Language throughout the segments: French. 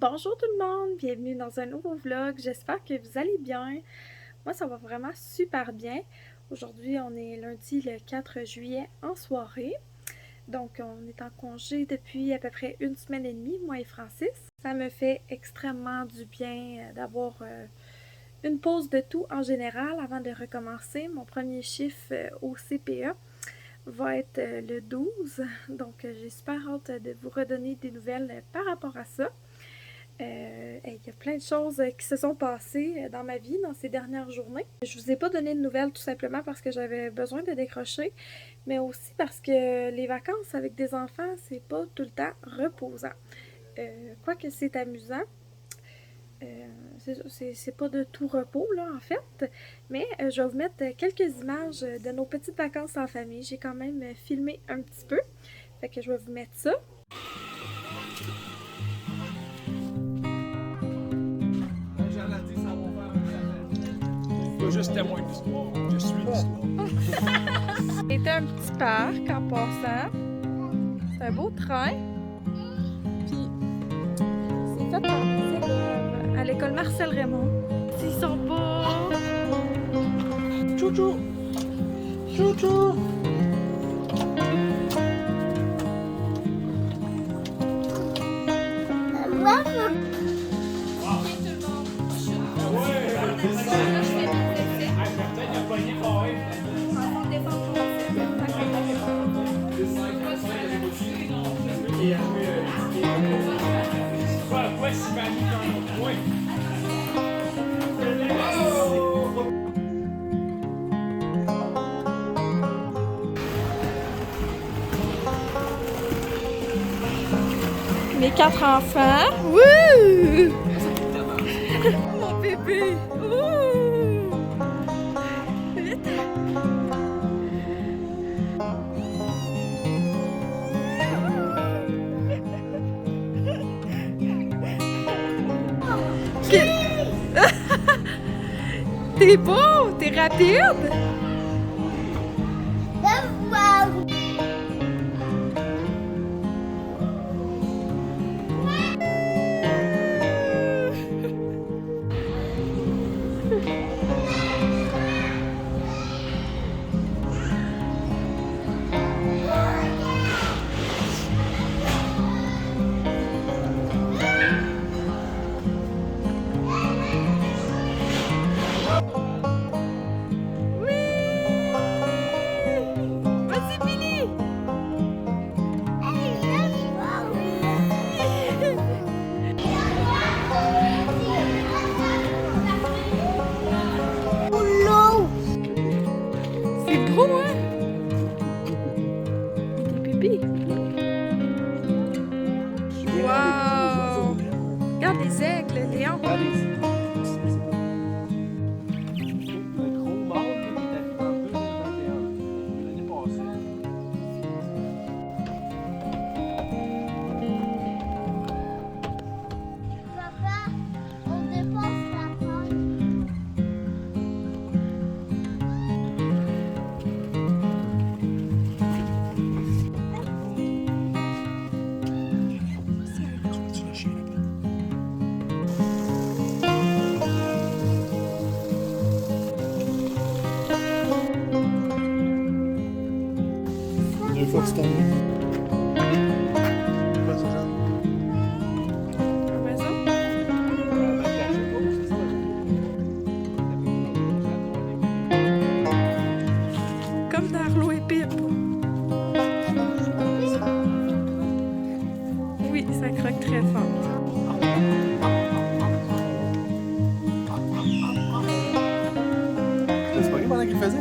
Bonjour tout le monde, bienvenue dans un nouveau vlog, j'espère que vous allez bien. Moi ça va vraiment super bien. Aujourd'hui on est lundi le 4 juillet en soirée. Donc on est en congé depuis à peu près une semaine et demie, moi et Francis. Ça me fait extrêmement du bien d'avoir une pause de tout en général avant de recommencer. Mon premier chiffre au CPE va être le 12. Donc j'ai super hâte de vous redonner des nouvelles par rapport à ça. Il y a plein de choses qui se sont passées dans ma vie dans ces dernières journées. Je vous ai pas donné de nouvelles tout simplement parce que j'avais besoin de décrocher, mais aussi parce que les vacances avec des enfants, c'est pas tout le temps reposant. Quoique c'est amusant, c'est pas de tout repos là en fait, mais je vais vous mettre quelques images de nos petites vacances en famille. J'ai quand même filmé un petit peu, fait que je vais vous mettre ça. Pas juste témoin de l'histoire, je suis l'histoire. C'était un petit parc en passant. C'est un beau train. Puis c'est fait par des élèves à l'école Marcel Raymond. Ils sont beaux! Chouchou! Chouchou! Mes 4 enfants. Wouh! Mon bébé. Ouh! Vite. T'es beau, t'es rapide. Wow! Regarde les aigles, Léon! Deux fois tu t'en Comme dans Arlo et Pip. Oui, ça croque très fort. C'est pas lui pendant qu'il faisait?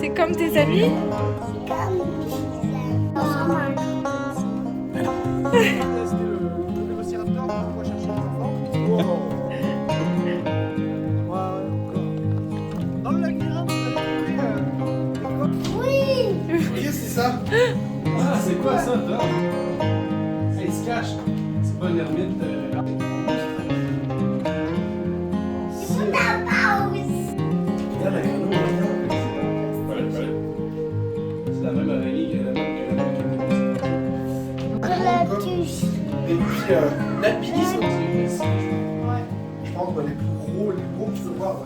C'est comme tes amis? C'était le vélociraptor qu'on va chercher les enfants. Dans le lac Mirande, vous avez trouvé oui! Qu'est-ce que c'est ça? Ah, c'est quoi ça, toi? Il se cache. C'est pas une ermite. l'alpinisme, je pense que les plus gros que tu peux voir,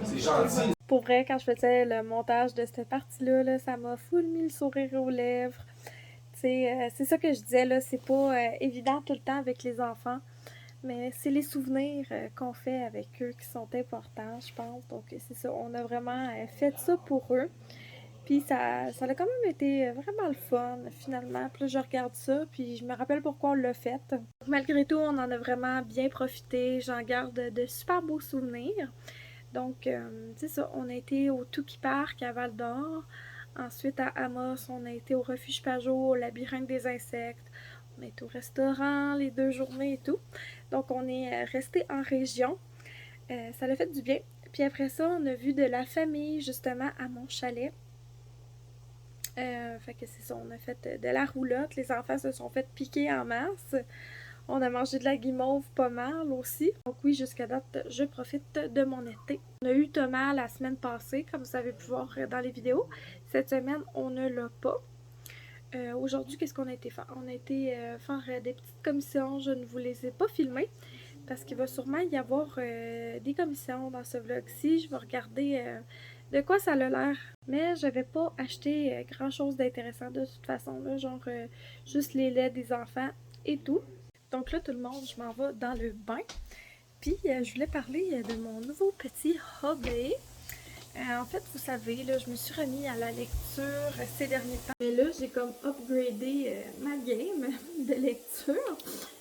c'est gentil. Pour vrai, quand je faisais le montage de cette partie-là, là, ça m'a full mis le sourire aux lèvres. C'est ça que je disais, là, c'est pas évident tout le temps avec les enfants, mais c'est les souvenirs qu'on fait avec eux qui sont importants, je pense. Donc c'est ça, on a vraiment fait ça pour eux. Puis ça a quand même été vraiment le fun, finalement. Puis là, je regarde ça, puis je me rappelle pourquoi on l'a fait. Malgré tout, on en a vraiment bien profité. J'en garde de super beaux souvenirs. Donc, c'est ça, on a été au Touki Park à Val-d'Or. Ensuite, à Amos, on a été au Refuge Pajot, au Labyrinthe des insectes. On a été au restaurant les 2 journées et tout. Donc, on est resté en région. Ça l'a fait du bien. Puis après ça, on a vu de la famille, justement, à mon chalet. Fait que c'est ça, on a fait de la roulotte. Les enfants se sont fait piquer en masse. On a mangé de la guimauve pas mal aussi. Donc oui, jusqu'à date, je profite de mon été. On a eu Thomas la semaine passée, comme vous avez pu voir dans les vidéos. Cette semaine, on ne l'a pas. Aujourd'hui, qu'est-ce qu'on a été faire? On a été faire des petites commissions. Je ne vous les ai pas filmées parce qu'il va sûrement y avoir des commissions dans ce vlog-ci. Je vais regarder de quoi ça a l'air. Mais j'avais pas acheté grand-chose d'intéressant de toute façon, là, genre juste les laits des enfants et tout. Donc là, tout le monde, je m'en vais dans le bain. Puis, je voulais parler de mon nouveau petit hobby. En fait, vous savez, là, je me suis remis à la lecture ces derniers temps. Mais là, j'ai comme upgradé ma game de lecture.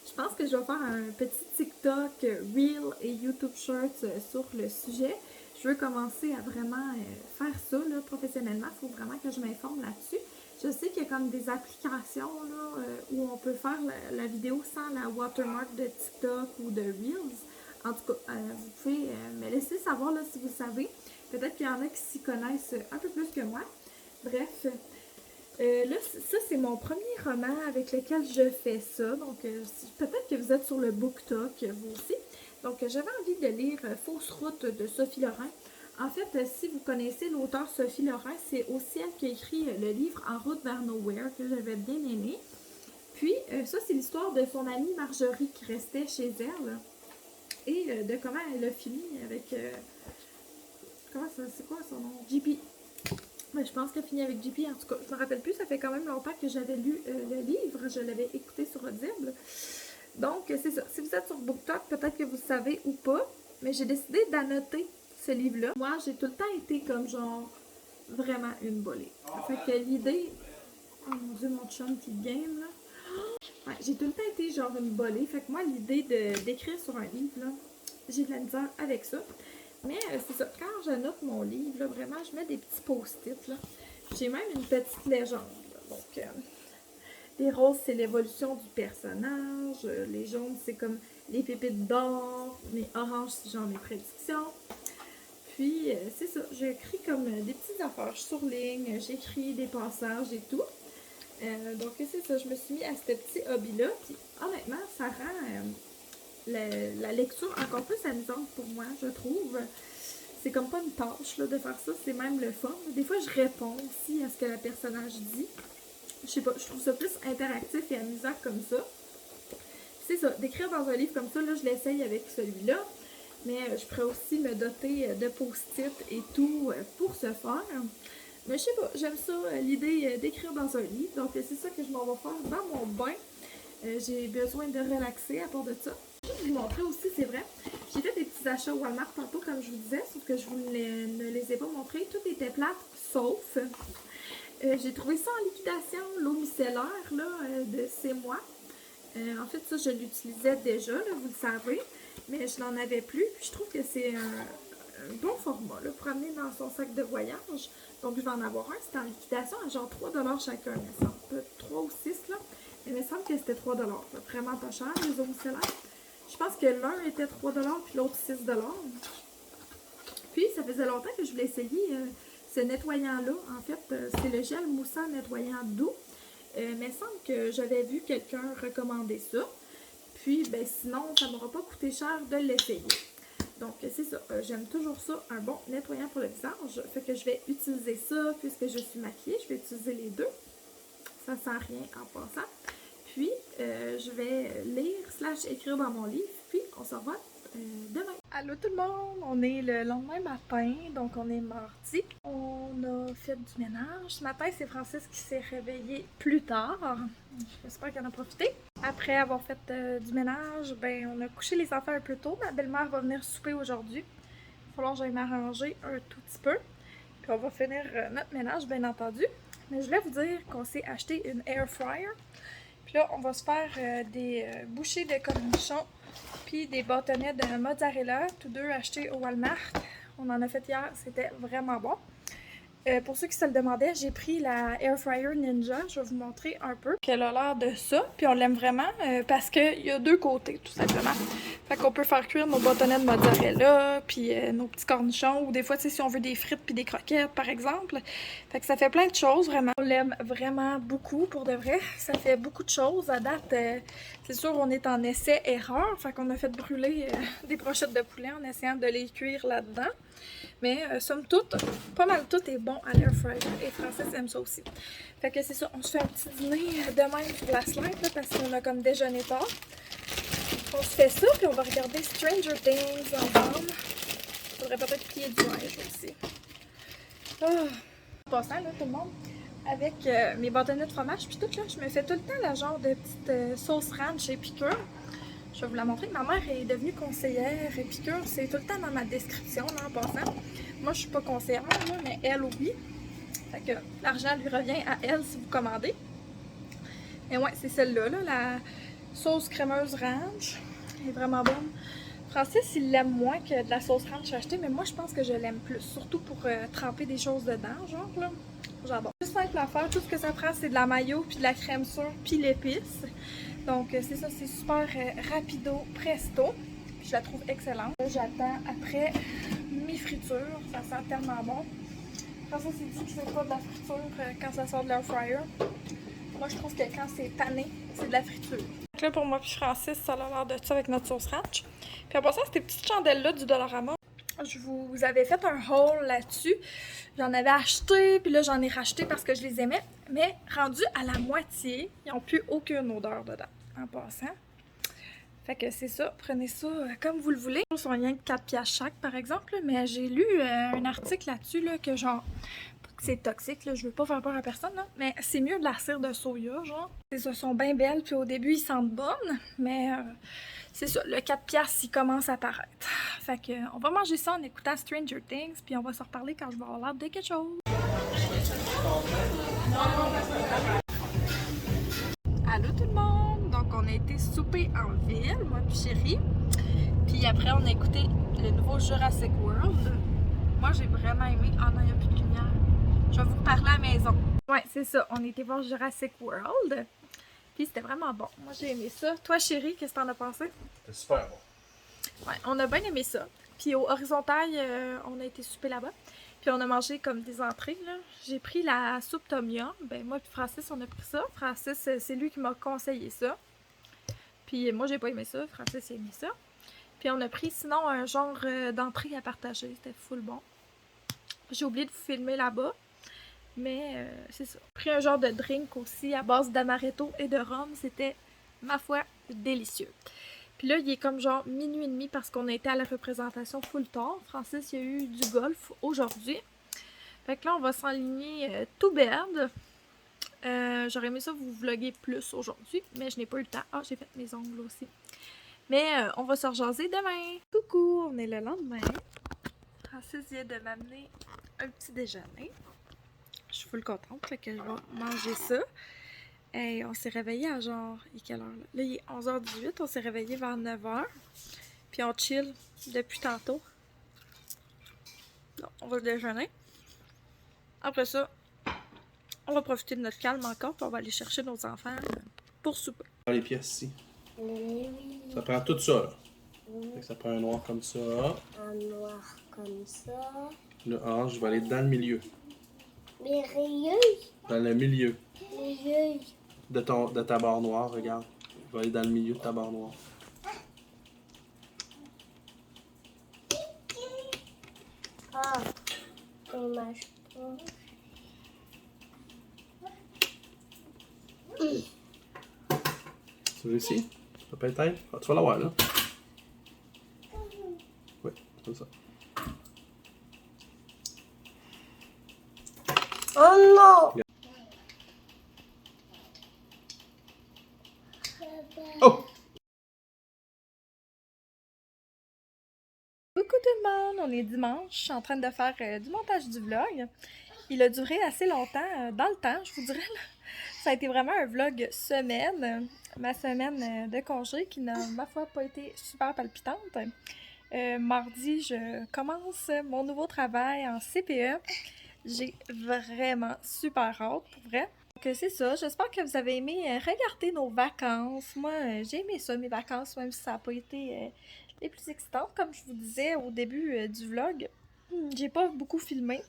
Je pense que je vais faire un petit TikTok, Reel et YouTube Shorts sur le sujet. Je veux commencer à vraiment faire ça là, professionnellement. Il faut vraiment que je m'informe là-dessus. Je sais qu'il y a comme des applications là, où on peut faire la vidéo sans la watermark de TikTok ou de Reels. En tout cas, vous pouvez me laisser savoir là, si vous savez. Peut-être qu'il y en a qui s'y connaissent un peu plus que moi. Bref, là, ça c'est mon premier roman avec lequel je fais ça. Donc, peut-être que vous êtes sur le BookTok, vous aussi. Donc, j'avais envie de lire Fausse route de Sophie Lorrain. En fait, si vous connaissez l'auteur Sophie Lorrain, c'est aussi elle qui a écrit le livre En route vers Nowhere que j'avais bien aimé. Puis, ça, c'est l'histoire de son amie Marjorie qui restait chez elle et de comment elle a fini avec... c'est quoi son nom? JP. Ben, je pense qu'elle finit avec JP. En tout cas, je me rappelle plus. Ça fait quand même longtemps que j'avais lu le livre. Je l'avais écouté sur Audible. Donc, c'est ça. Si vous êtes sur BookTok, peut-être que vous savez ou pas. Mais j'ai décidé d'annoter ce livre-là. Moi, j'ai tout le temps été comme genre vraiment une bolée. Fait que l'idée... Oh mon Dieu, mon chum qui game, là. Ouais, j'ai tout le temps été genre une bolée. Fait que moi, l'idée d'écrire sur un livre, là, j'ai de la misère avec ça. Mais c'est ça, quand j'annote mon livre, là, vraiment, je mets des petits post-it, là. J'ai même une petite légende, là. Donc, les roses, c'est l'évolution du personnage. Les jaunes, c'est comme les pépites d'or. Les oranges, c'est genre mes prédictions. Puis, c'est ça, j'écris comme des petites affaires. Je surligne, j'écris des passages et tout. Donc, c'est ça, je me suis mis à ce petit hobby-là. Puis, honnêtement, ça rend... la lecture encore plus amusante pour moi, je trouve. C'est comme pas une tâche là, de faire ça, c'est même le fun. Des fois, je réponds aussi à ce que la personnage dit. Je sais pas, je trouve ça plus interactif et amusant comme ça. C'est ça, d'écrire dans un livre comme ça, là, je l'essaye avec celui-là. Mais je pourrais aussi me doter de post-it et tout pour ce faire. Mais je sais pas, j'aime ça, l'idée d'écrire dans un livre. Donc, c'est ça que je m'en vais faire dans mon bain. J'ai besoin de relaxer à part de ça. Je vais vous montrer aussi, c'est vrai. J'ai fait des petits achats Walmart tantôt, comme je vous disais, sauf que je ne les ai pas montrés. Tout était plate, sauf. J'ai trouvé ça en liquidation, l'eau micellaire là, de C'est moi. En fait, ça, je l'utilisais déjà, là, vous le savez, mais je n'en avais plus. Puis je trouve que c'est un bon format là, pour amener dans son sac de voyage. Donc, je vais en avoir un. C'était en liquidation à genre 3$ chacun. Mais ça peut être 3 ou 6 là. Mais il me semble que c'était 3$. Là. Vraiment pas cher, les eaux micellaires. Je pense que l'un était 3$ puis l'autre 6$. Puis, ça faisait longtemps que je voulais essayer ce nettoyant-là. En fait, c'est le gel moussant nettoyant doux. Mais il semble que j'avais vu quelqu'un recommander ça. Puis, ben sinon, ça ne m'aura pas coûté cher de l'essayer. Donc, c'est ça. J'aime toujours ça, un bon nettoyant pour le visage. Fait que je vais utiliser ça puisque je suis maquillée. Je vais utiliser les deux. Ça ne sent rien en passant. puis je vais lire / écrire dans mon livre, puis on se revoit demain. Allô tout le monde, on est le lendemain matin, donc on est mardi. On a fait du ménage. Ce matin, c'est Francis qui s'est réveillé plus tard. J'espère qu'il en a profité. Après avoir fait du ménage, ben on a couché les enfants un peu tôt. Ma belle-mère va venir souper aujourd'hui. Il va falloir que j'aille m'arranger un tout petit peu. Puis on va finir notre ménage, bien entendu. Mais je voulais vous dire qu'on s'est acheté une air fryer. Puis là, on va se faire des bouchées de cornichons puis des bâtonnets de mozzarella, tous deux achetés au Walmart. On en a fait hier, c'était vraiment bon. Pour ceux qui se le demandaient, j'ai pris la Air Fryer Ninja. Je vais vous montrer un peu. Elle a l'air de ça, puis on l'aime vraiment parce qu'il y a deux côtés, tout simplement. Fait qu'on peut faire cuire nos bâtonnets de mozzarella, puis nos petits cornichons, ou des fois, tu sais, si on veut des frites puis des croquettes, par exemple. Fait que ça fait plein de choses, vraiment. On l'aime vraiment beaucoup, pour de vrai. Ça fait beaucoup de choses. À date, c'est sûr, on est en essai-erreur. Fait qu'on a fait brûler des brochettes de poulet en essayant de les cuire là-dedans. Mais somme toute, pas mal tout est bon à l'air fryer et Francis aime ça aussi. Fait que c'est ça, on se fait un petit dîner demain sur la slide là, parce qu'on a comme déjeuné tard. On se fait ça, puis on va regarder Stranger Things ensemble. Faudrait peut-être plier du linge aussi. En passant là, tout le monde, avec mes bâtonnets de fromage puis tout là, je me fais tout le temps la genre de petite sauce ranch épicure. Je vais vous la montrer. Ma mère est devenue conseillère épicure. C'est tout le temps dans ma description, là, en passant. Moi, je suis pas conseillère, là, mais elle, oui. Fait que l'argent lui revient à elle si vous commandez. Mais ouais, c'est celle-là, là, la sauce crémeuse ranch. Elle est vraiment bonne. Francis, il l'aime moins que de la sauce ranch achetée, mais moi, je pense que je l'aime plus. Surtout pour tremper des choses dedans, genre, là. J'adore. Juste simple à faire. Tout ce que ça prend, c'est de la mayo, puis de la crème sûre, puis l'épice. Donc c'est ça, c'est super rapido, presto. Puis je la trouve excellente. J'attends après mi-friture, ça sent tellement bon. Francis s'est dit que c'est pas de la friture quand ça sort de l'air fryer. Moi je trouve que quand c'est pané, c'est de la friture. Donc là pour moi puis Francis, ça a l'air de ça avec notre sauce ranch. Puis en passant, ces petites chandelles-là du Dollarama, je vous avais fait un haul là-dessus. J'en avais acheté, puis là j'en ai racheté parce que je les aimais. Mais rendu à la moitié, ils n'ont plus aucune odeur dedans, en passant. Fait que c'est ça, prenez ça comme vous le voulez. Ils sont rien que 4$ chaque, par exemple. Mais j'ai lu un article là-dessus, là, que genre, pas que c'est toxique, là, je veux pas faire peur à personne, là, mais c'est mieux de la cire de soya, genre. Elles sont bien belles, puis au début, ils sentent bonnes, mais c'est ça, le 4$ il commence à apparaître. Fait que on va manger ça en écoutant Stranger Things, puis on va se reparler quand je vais avoir l'air de quelque chose. Allô tout le monde! Donc on a été souper en ville, moi puis chérie. Puis après on a écouté le nouveau Jurassic World. Moi j'ai vraiment aimé. Ah non, il n'y a plus de lumière. Je vais vous parler à la maison. Ouais, c'est ça. On a été voir Jurassic World. Puis c'était vraiment bon. Moi j'ai aimé ça. Toi chérie, qu'est-ce que t'en as pensé? C'était super bon. Ouais, on a bien aimé ça. Puis au Horizontal, on a été souper là-bas. Puis on a mangé comme des entrées, là. J'ai pris la soupe tom yum. Ben moi puis Francis, on a pris ça. Francis, c'est lui qui m'a conseillé ça. Puis moi, j'ai pas aimé ça. Francis a aimé ça. Puis on a pris sinon un genre d'entrée à partager. C'était full bon. J'ai oublié de vous filmer là-bas. Mais c'est ça. J'ai pris un genre de drink aussi à base d'amaretto et de rhum. C'était, ma foi, délicieux. Puis là, il est comme genre minuit et demi parce qu'on a été à la représentation full tard. Francis, il y a eu du golf aujourd'hui. Fait que là, on va s'enligner tout bad. J'aurais aimé ça vous vlogger plus aujourd'hui, mais je n'ai pas eu le temps. Ah, j'ai fait mes ongles aussi. Mais on va se rejaser demain. Coucou, on est le lendemain. Francis vient de m'amener un petit déjeuner. Je suis full contente que je vais manger ça. Hey, on s'est réveillé à genre, il est quelle heure là? Là, il est 11h18, on s'est réveillé vers 9h. Puis on chill depuis tantôt. Non, on va déjeuner. Après ça, on va profiter de notre calme encore, puis on va aller chercher nos enfants pour souper. Les pièces ici. Ça prend tout ça, là. Fait que ça prend un noir comme ça. Un noir comme ça. Le orange, je vais aller dans le milieu. Les rayeuses. Dans le milieu Les yeux. de ta barre noire, regarde. Je vais aller dans le milieu de ta barre noire. Ah, dommage pas. Tu veux ici? Peut-être? Ah, tu vas l'avoir là. Oui, c'est ça. Oh non! Oh! Coucou tout le monde, on est dimanche, je suis en train de faire du montage du vlog. Il a duré assez longtemps, dans le temps, je vous dirais. Là. Ça a été vraiment un vlog semaine, ma semaine de congé qui n'a, ma foi, pas été super palpitante. Mardi, je commence mon nouveau travail en CPE. J'ai vraiment super hâte, pour vrai. Donc c'est ça, j'espère que vous avez aimé regarder nos vacances. Moi, j'ai aimé ça, mes vacances, même si ça n'a pas été les plus excitantes, comme je vous disais au début du vlog. J'ai pas beaucoup filmé.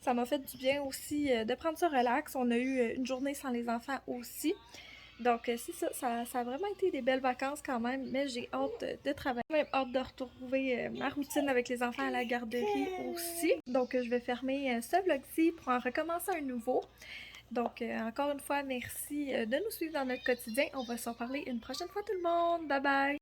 Ça m'a fait du bien aussi de prendre ça relax. On a eu une journée sans les enfants aussi. Donc c'est ça, ça a vraiment été des belles vacances quand même, mais j'ai hâte de travailler. J'ai même hâte de retrouver ma routine avec les enfants à la garderie aussi. Donc je vais fermer ce vlog-ci pour en recommencer un nouveau. Donc encore une fois, merci de nous suivre dans notre quotidien. On va s'en parler une prochaine fois tout le monde. Bye bye!